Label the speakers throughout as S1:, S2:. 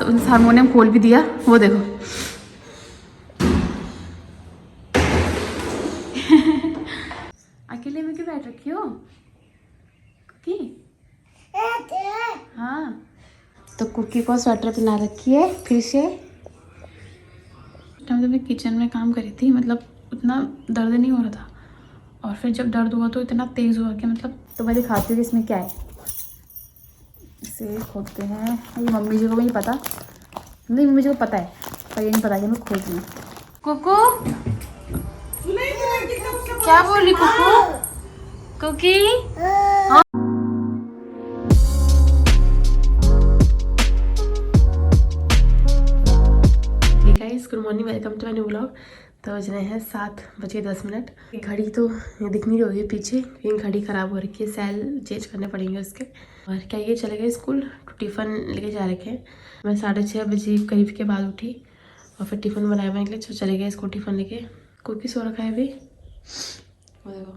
S1: Harmonium खोल भी दिया, वो देखो। अकेले में क्यों बैठ रखी हो कुकी? हाँ, तो कुकी को स्वेटर पहना रखी है फिर से। जब मैं किचन में काम करी थी, मतलब उतना दर्द नहीं हो रहा था, और फिर जब दर्द हुआ तो इतना तेज़ हुआ कि मतलब, तो मैं दिखाती हूँ कि इसमें क्या है। इसे खोलते हैं। ये मम्मी जी को नहीं पता, नहीं मम्मी जी को पता है, पर ये नहीं पता कि मैं खोल रही हूँ। कुकू क्या बोल रही कुकू? कुकी हाँ। Guys good morning, welcome to my new vlog. तो बज रहे हैं 7:10। घड़ी तो दिख नहीं रही होगी पीछे, लेकिन घड़ी ख़राब हो रखी है, सेल चेंज करने पड़ेंगे उसके। और क्या ये चले गए स्कूल, तो टिफ़िन लेके जा रखे हैं। मैं 6:30 बजे करीब के बाद उठी और फिर टिफ़िन बनाया मेरे लिए, तो चले गए स्कूल टिफ़िन लेके। कुकी सो रखा है अभी, वो देखो,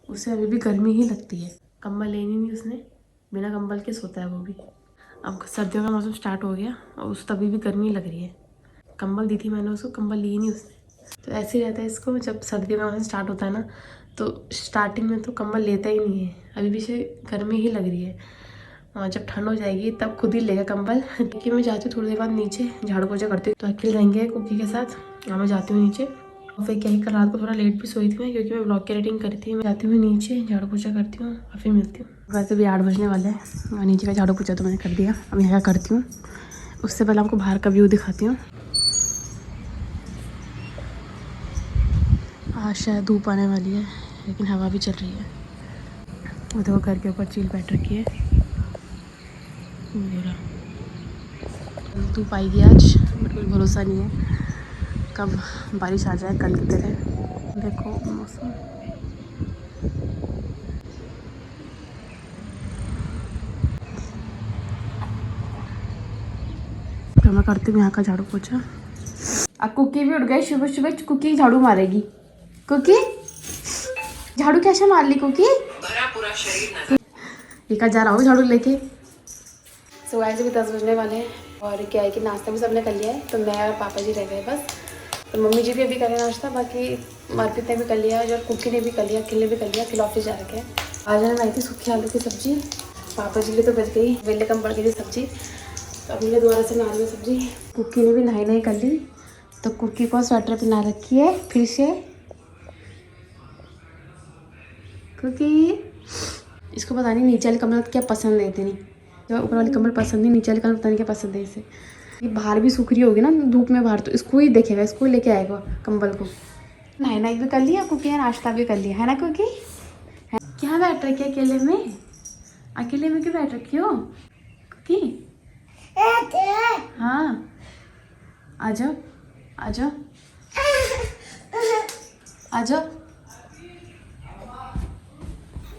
S1: उसे अभी भी गर्मी ही लगती है। कंबल लेनी नहीं उसने, बिना कंबल के सोता है वो भी। अब सर्दियों का मौसम स्टार्ट हो गया और उस तभी भी गर्मी लग रही है। कंबल दी थी मैंने उसको, कंबल ली नहीं उसने। तो ऐसे ही रहता है इसको, जब सर्दियों का मौसम स्टार्ट होता है ना, तो स्टार्टिंग में तो कंबल लेता ही नहीं है, अभी भी से गर्मी ही लग रही है। और जब ठंड हो जाएगी तब खुद ही लेगा कंबल। कि मैं जाती हूँ थोड़ी देर बाद नीचे, झाड़ू पोछा करती हूँ, तो अकेले रहेंगे कुकी के साथ, और मैं जाती हूँ नीचे। और फिर क्या ही, कल रात को थोड़ा लेट भी सोई थी मैं, क्योंकि मैं ब्लॉग की एडिटिंग करी थी। मैं जाती हूँ नीचे, झाड़ू पोछा करती हूँ और फिर मिलती हूँ। वैसे भी 8 बजने वाले हैं और नीचे का झाड़ू पोछा तो मैंने कर दिया। अब यहाँ क्या करती हूँ, उससे पहले आपको बाहर का व्यू दिखाती हूँ। आज शायद धूप आने वाली है, लेकिन हवा भी चल रही है। वो देखो घर के ऊपर चील बैठ रखी है। धूप आएगी आज, बट कोई भरोसा नहीं है कब बारिश आ जाए कल की तरह। देखो मौसम, तो मैं करती हूँ यहाँ का झाड़ू पोछा। अब कुकी भी उठ गई, सुबह सुबह कुकी झाड़ू मारेगी। कुकी झाड़ू कैसे मार ली कुकी? पूरा शरीर एक जा रहा हूँ झाड़ू लेके। सो गाइस अभी 10 बजने वाले हैं, और क्या है कि नाश्ता भी सबने कर लिया है, तो मैं और पापा जी रह गए बस। तो मम्मी जी भी अभी करें नाश्ता, बाकी मार्केट ने भी कर लिया और कुकी ने भी कर लिया, अकेले भी कर लिया, अकेले ऑफिस जा रखे हैं। आज मैं लाई थी सूखी आलू की सब्जी, पापा जी की तो बच गई, वेले कम पड़ गई थी सब्जी, तो अभी मैं दोबारा से बना रही हूँ सब्जी। कुकी ने भी नहाई नहीं कर ली, तो कुकी को स्वेटर पहना रखी है फिर से। कुकी इसको पता नहीं नीचे वाली कमर क्या पसंद है, इतनी तो ऊपर वाली कमर पसंद नहीं, नीचे वाली कमर पता नहीं क्या पसंद है इसे। ये बाहर भी सूख रही होगी ना धूप में बाहर, तो इसको ही देखेगा, इसको ही लेके आएगा कंबल को। नहाई भी कर लिया कुकी ने, नाश्ता भी कर लिया है ना कुकी? क्या बैठ रखी है अकेले में? अकेले में क्यों बैठ रखी हो कुकी? हाँ आ जाओ, आ जाओ, आ जाओ,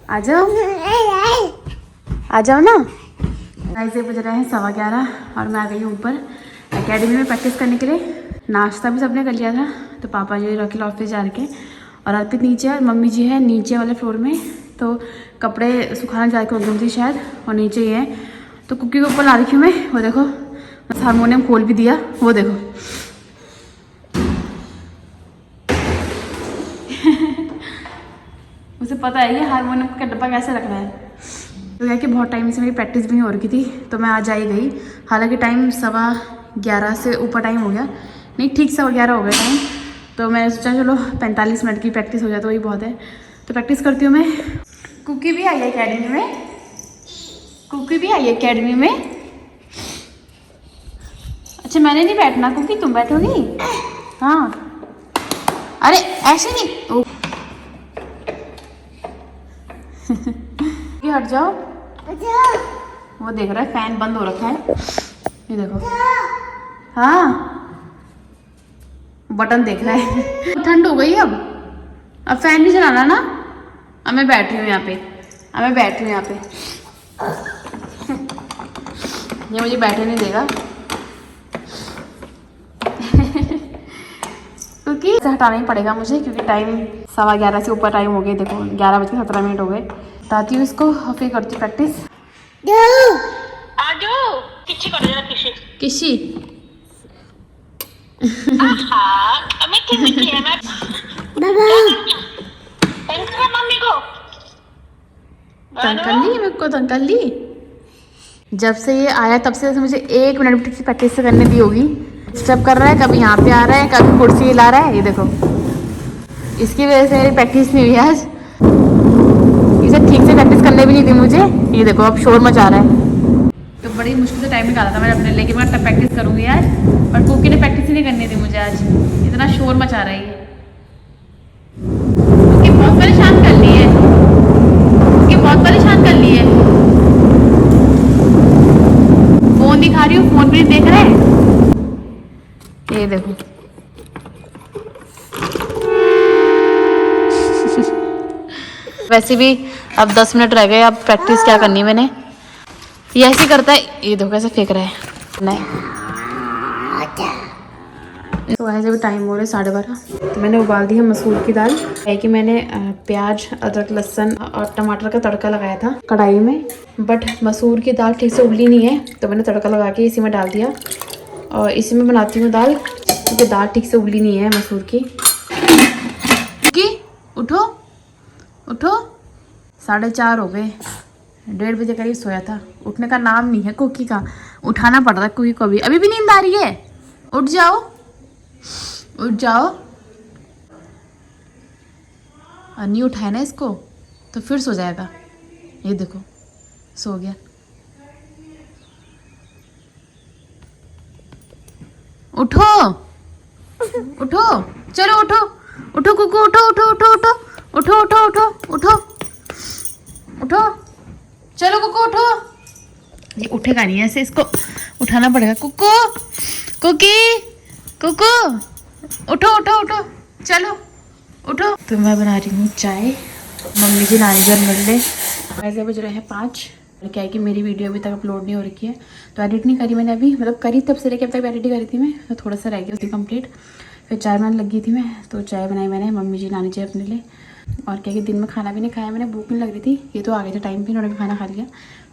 S1: आ जाओ, आ जाओ ना। ऐसे बज रहे हैं 11:15 और मैं आ गई हूँ ऊपर एकेडमी में प्रैक्टिस करने के लिए। नाश्ता भी सबने कर लिया था, तो पापा जी अकेले ऑफिस जा रखे, और अर्पित नीचे है, मम्मी जी है नीचे वाले फ्लोर में, तो कपड़े सुखाना जाके उधर थी शायद, और नीचे ही है। तो कुकी के ऊपर ला रखी हूँ मैं, वो देखो, हारमोनियम खोल भी दिया, वो देखो। उसे पता है कि हारमोनियम का डब्बा कैसे रखना है। तो क्या कि बहुत टाइम से मेरी प्रैक्टिस भी नहीं हो रही थी, तो मैं आज आई गई। हालांकि टाइम 11:15 से ऊपर टाइम हो गया, नहीं ठीक 11:15 हो गया टाइम। तो मैंने सोचा चलो 45 मिनट की प्रैक्टिस हो जाए तो वही बहुत है, तो प्रैक्टिस करती हूँ मैं। कुकी भी आई है अकेडमी में, कुकी भी आई है अकेडमी में। अच्छा मैंने नहीं बैठना कुकी, तुम बैठोगी? हाँ, अरे ऐसे नहीं हट जाओ। वो देख रहा है फैन बंद हो रखा है, ये देखो। हाँ बटन देख रहा है। ठंड हो गई अब फैन नहीं चलाना ना। अब मैं बैठ रही हूँ यहाँ पे, अब मैं बैठ रही हूँ यहाँ पे। ये मुझे बैठने नहीं देगा क्योंकि इसे हटाना ही पड़ेगा मुझे, क्योंकि टाइम 11:15 से ऊपर टाइम हो गए। देखो 11:17 हो गए। बताती हूँ इसको और फिर करती हूँ प्रैक्टिस। किसी
S2: मीठी मीठी है मैं मम्मी को
S1: तंग कर ली मेरे को, तंग कर ली। जब से ये आया तब से मुझे 1 मिनट भी प्रैक्टिस से करने दी होगी। स्टेप कर रहा है, कभी यहाँ पे आ रहा है, कभी कुर्सी हिला रहा है। ये देखो, इसकी वजह से मेरी प्रैक्टिस नहीं हुई आज। इसे ठीक से प्रैक्टिस करने भी नहीं दी मुझे। ये देखो अब शोर मचा रहा है। तो बड़ी मुश्किल से टाइम निकाला था मैंने अपने लिए कि मैं तब प्रैक्टिस करूँगी आज, और कुकी ने प्रैक्टिस ही नहीं करनी थी मुझे आज। इतना शोर मचा रहा है ये। कुकी बहुत परेशान कर ली है, कुकी बहुत परेशान कर ली है। फोन दिखा रही हूँ, फोन भी नहीं देख रहा है। ये देखो वैसे भी अब 10 मिनट रह गए। अब प्रैक्टिस क्या करनी मैंने। ये ऐसे करता है, ये देखो कैसे फेंक रहा है। नहीं तो ऐसे भी टाइम हो रहा है 12:30। तो मैंने उबाल दी है मसूर की दाल। है कि मैंने प्याज, अदरक, लहसुन और टमाटर का तड़का लगाया था कढ़ाई में, बट मसूर की दाल ठीक से उबली नहीं है, तो मैंने तड़का लगा के इसी में डाल दिया और इसी में बनाती हूँ दाल, क्योंकि दाल ठीक से उबली नहीं है मसूर की। उठो उठो, 4:30 हो गए। 1:30 बजे करीब सोया था। उठने का नाम नहीं है कुकी का, उठाना पड़ रहा है कुकी को। अभी भी नींद आ रही है। उठ जाओ उठ जाओ। और नहीं उठाए ना इसको तो फिर सो जाएगा। ये देखो सो गया। उठो उठो, चलो उठो उठो कुकू, उठो उठो उठो उठो उठो उठो उठो उठो उठो, चलो कुकू उठो। ये उठेगा नहीं, ऐसे इसको उठाना पड़ेगा। कुकू कुकी कुकू, उठो उठो उठो, चलो उठो। तो मैं बना रही हूँ चाय, मम्मी जी नानी घर मिल रहे। वैसे बज रहे हैं 5। क्या है कि मेरी वीडियो अभी तक अपलोड नहीं हो रखी है, तो एडिट नहीं करी मैंने अभी, मतलब करी तब से लेके अब तक एडिट करी थी मैं, तो थोड़ा सा रह गया उसकी कंप्लीट। फिर चाय बनाने लगी थी मैं, तो चाय बनाई मैंने मम्मी जी नानी जी अपने लिए। और क्या कि दिन में खाना भी नहीं खाया मैंने, भूख नहीं लग रही थी। ये तो आ गए थे टाइम पे, उन्होंने भी खाना खा लिया,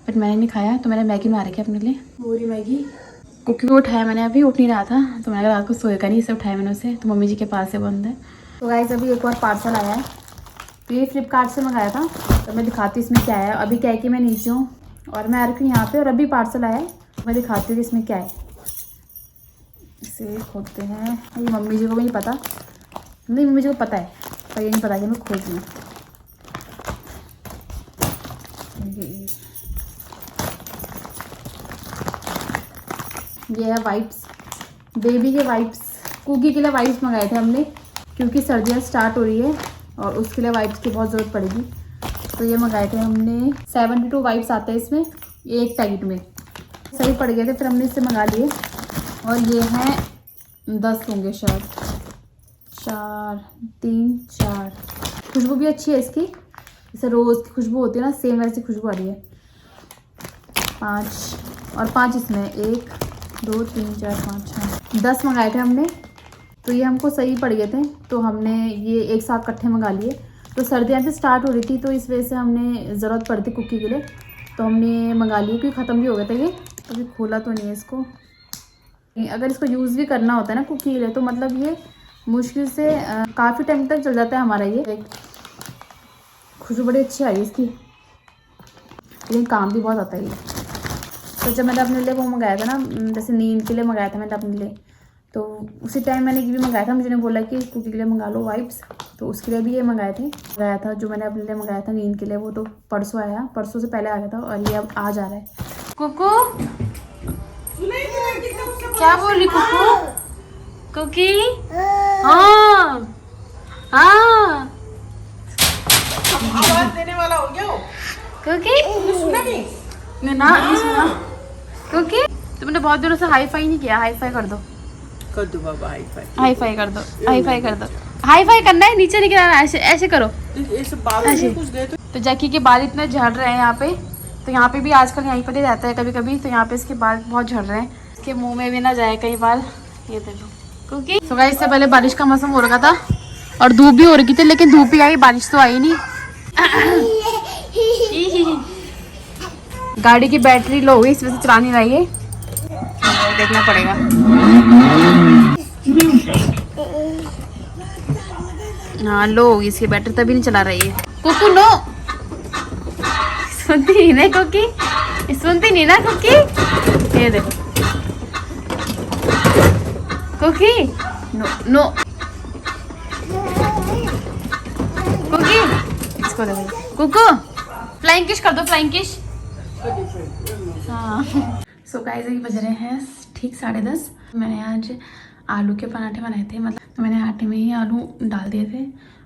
S1: बट मैंने नहीं खाया। तो मैंने मैगी बना रखी है अपने लिए, पूरी मैगी। कुकी को उठाया मैंने, अभी उठ नहीं रहा था, तो मैंने रात को सोएगा नहीं, इसे उठाया मैंने उसे, तो मम्मी जी के पास से बंद है। तो गाइस अभी एक और पार्सल आया है, तो ये फ्लिपकार्ट से मंगाया था, तो मैं दिखाती हूँ इसमें क्या है। अभी क्या है कि मैं नीचे हूँ और मैं आ रखी हूँ यहाँ पे, और अभी पार्सल आया है, मैं दिखाती हूँ कि इसमें क्या है। इसे खोलते हैं। ये मम्मी जी को भी नहीं पता, नहीं मम्मी जी को पता है, पर ये नहीं पता कि मैं खोल रही हूँ। ये है वाइप्स, बेबी के वाइप्स। कुकी के लिए वाइप्स मंगाए थे हमने, क्योंकि सर्दियाँ स्टार्ट हो रही है और उसके लिए वाइप्स की बहुत ज़रूरत पड़ेगी, तो ये मंगाए थे हमने। 72 वाइप्स आते हैं इसमें, एक पैकेट में। सही पड़ गए थे, फिर हमने इससे मंगा लिए। और ये हैं 10 होंगे शायद, 4 3 4। खुशबू भी अच्छी है इसकी, जैसे रोज़ की खुशबू होती है ना, सेम वैसी खुशबू आ रही है। 5 और 5 इसमें, 1 2 3 4 5 6 10 मंगाए थे हमने, तो ये हमको सही पड़ गए थे, तो हमने ये एक साथ इकट्ठे मंगा लिए। तो सर्दियाँ भी स्टार्ट हो रही थी, तो इस वजह से हमने ज़रूरत पड़ी थी कुकी के लिए, तो हमने मंगा लिए, क्योंकि ख़त्म भी हो गया था ये। अभी खोला तो नहीं है इसको। अगर इसको यूज़ भी करना होता है ना कुकी के लिए, तो मतलब ये मुश्किल से काफ़ी टाइम तक चल जाता है हमारा ये। खुशबू बड़ी अच्छी आई इसकी, लेकिन काम भी बहुत आता है ये। तो जब मैंने अपने लिए वो मंगाया था ना, जैसे नींद के लिए मंगाया था मैंने अपने लिए, तो उसी टाइम मैंने ये भी मंगाया था। मुझे ने बोला कि कुकी के लिए मंगा लो वाइप्स, तो उसके लिए भी ये मंगाए थे। मंगाया था जो मैंने अपने लिए मंगाया था नींद के लिए, वो तो परसों आया, परसों से पहले आ गया था, और ये अब आज आ रहा है। कुकू क्या बोल रही कुकू? कुकी हाँ हाँ,
S3: आवाज देने वाला हो गया हो।
S1: कुकी
S3: सुना नहीं?
S1: नहीं सुना। कुकी तुमने बहुत दिनों से हाई फाई नहीं किया, हाई फाई कर दो।
S3: कर दो बाबा हाई फाई।
S1: हाई फाई कर दो, हाई फाई कर दो। हाई फाई करना है, नीचे नहीं गिराना, ऐसे ऐसे करो।
S3: ऐसे बाल में कुछ गए
S1: तो जैकी के बाल इतने झड़ रहे हैं यहाँ पे, तो यहाँ पे भी आजकल यहीं पर ही रहता है कभी कभी, तो यहाँ पे इसके बाल बहुत झड़ रहे हैं। इसके मुंह में भी ना जाए कई बाल। ये देखो क्योंकि तो गाइस इससे पहले बारिश का मौसम हो रखा था और धूप भी हो रही थी, लेकिन धूप ही आई, बारिश तो आई नहीं। गाड़ी की बैटरी लो हुई, इस वजह से चला नहीं रही है। देखना पड़ेगा। हाँ लो होगी इसकी बैटरी, तभी नहीं चला रही है। कुकू नो, सुनती नहीं ना कुकी, सुनती नहीं ना कुकी। ये देखो कुकी, नो नो कुकी, इसको देखो कुकू, फ्लाइंग किश कर दो, फ्लाइंग किश। हाँ सो गाइस अभी बज रहे हैं ठीक 10:30। मैंने आज आलू के पराठे बनाए थे, मतलब मैंने आटे में ही आलू डाल दिए थे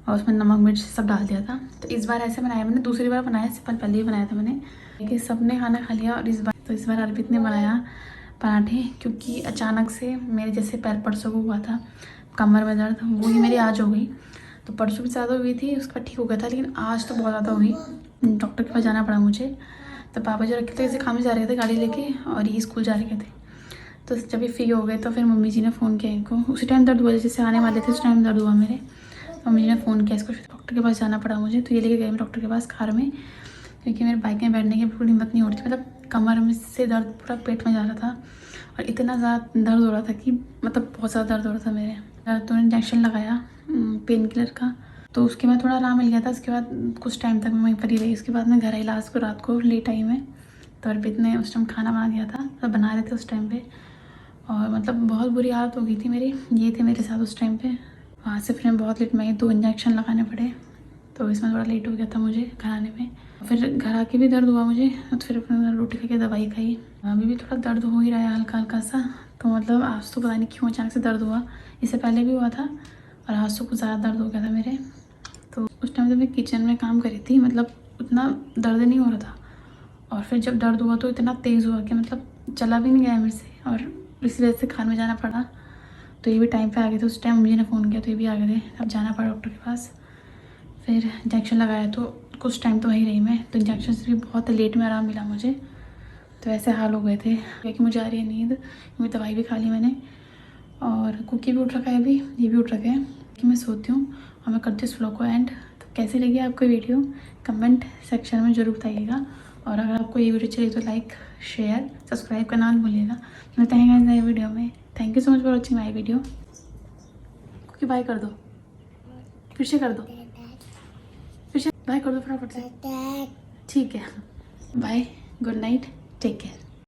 S1: और उसमें नमक मिर्च सब डाल दिया था। तो इस बार ऐसे बनाया मैंने, दूसरी बार बनाया, सिर्फ पहले ही बनाया था मैंने कि सबने खाना खा लिया। और इस बार अर्पित ने बनाया पराठे, क्योंकि अचानक से मेरे जैसे पैर परसों को हुआ था कमर में दर्द, वही मेरी आज हो गई। तो परसों भी ज़्यादा हुई थी, उसका ठीक हो गया था, लेकिन आज तो बहुत ज़्यादा हुई। डॉक्टर के पास जाना पड़ा मुझे। तो पापा जी रखे थे ऐसे काम में जा रहे थे गाड़ी लेके, और ये स्कूल जा रहे थे। तो जब ये फ्री हो गए तो फिर मम्मी जी ने फ़ोन किया इनको, उसी टाइम दर्द हुआ जैसे आने वाले थे उस टाइम दर्द हुआ मेरे। तो मम्मी जी ने फ़ोन किया इसको, फिर डॉक्टर के पास जाना पड़ा मुझे। तो ये लेके गए मैं डॉक्टर के पास कार में, क्योंकि मेरे बाइक में बैठने की बिल्कुल हिम्मत नहीं हो रही थी। मतलब कमर में से दर्द पूरा पेट में जा रहा था, और इतना ज़्यादा दर्द हो रहा था कि मतलब बहुत ज़्यादा दर्द हो रहा था मेरे। तो इंजेक्शन लगाया पेन किलर का, तो उसके बाद थोड़ा आराम मिल गया था। उसके बाद कुछ टाइम तक मैं वहीं पर ही रही। उसके बाद मैं घर आई लास्ट को, रात को लेट आई मैं। तो अर्पित ने उस टाइम खाना बना दिया था, सब बना रहे थे उस टाइम पे, और मतलब बहुत बुरी हालत हो गई थी मेरी। ये थे मेरे साथ उस टाइम पे। वहाँ से फिर मैं बहुत लेट में आई, 2 इंजेक्शन लगाने पड़े, तो इसमें थोड़ा लेट हो गया था मुझे घर आने में। फिर घर आके भी दर्द हुआ मुझे, तो फिर अपने रोटी खा के दवाई खाई। अभी भी थोड़ा दर्द हो ही रहा है हल्का हल्का सा। तो मतलब आज तो पता नहीं क्यों अचानक से दर्द हुआ, इससे पहले भी हुआ था, और आज तो कुछ ज़्यादा दर्द हो गया था मेरे। तो उस टाइम जब मैं किचन में काम करी थी, मतलब उतना दर्द नहीं हो रहा था, और फिर जब दर्द हुआ तो इतना तेज़ हुआ कि मतलब चला भी नहीं गया मेरे से, और इसी वजह से खान में जाना पड़ा। तो ये भी टाइम पे आ गए थे उस टाइम, मुझे ने फ़ोन किया तो ये भी आ गए थे। अब जाना पड़ा डॉक्टर के पास, फिर इंजेक्शन लगाया। तो कुछ टाइम तो वहीं रही मैं, तो इंजेक्शन से भी बहुत लेट में आराम मिला मुझे। तो ऐसे हाल हो गए थे क्योंकि मुझे आ रही है नींद, क्योंकि दवाई भी खा ली मैंने। और कुकी भी उठ रखा है अभी, ये भी उठ रखे हैं कि मैं सोती हूँ, और मैं करती हूँ इस व्लॉग को एंड। तो कैसी लगी आपको वीडियो कमेंट सेक्शन में ज़रूर बताइएगा, और अगर आपको ये वीडियो चाहिए तो लाइक शेयर सब्सक्राइब करना मत भूलिएगा। मिलते हैं नए वीडियो में। Thank you so much for watching my video. कुकी बाय कर दो, फिर से कर दो, फिर से बाय कर दो फटाफट से। ठीक है, bye, good night, take care.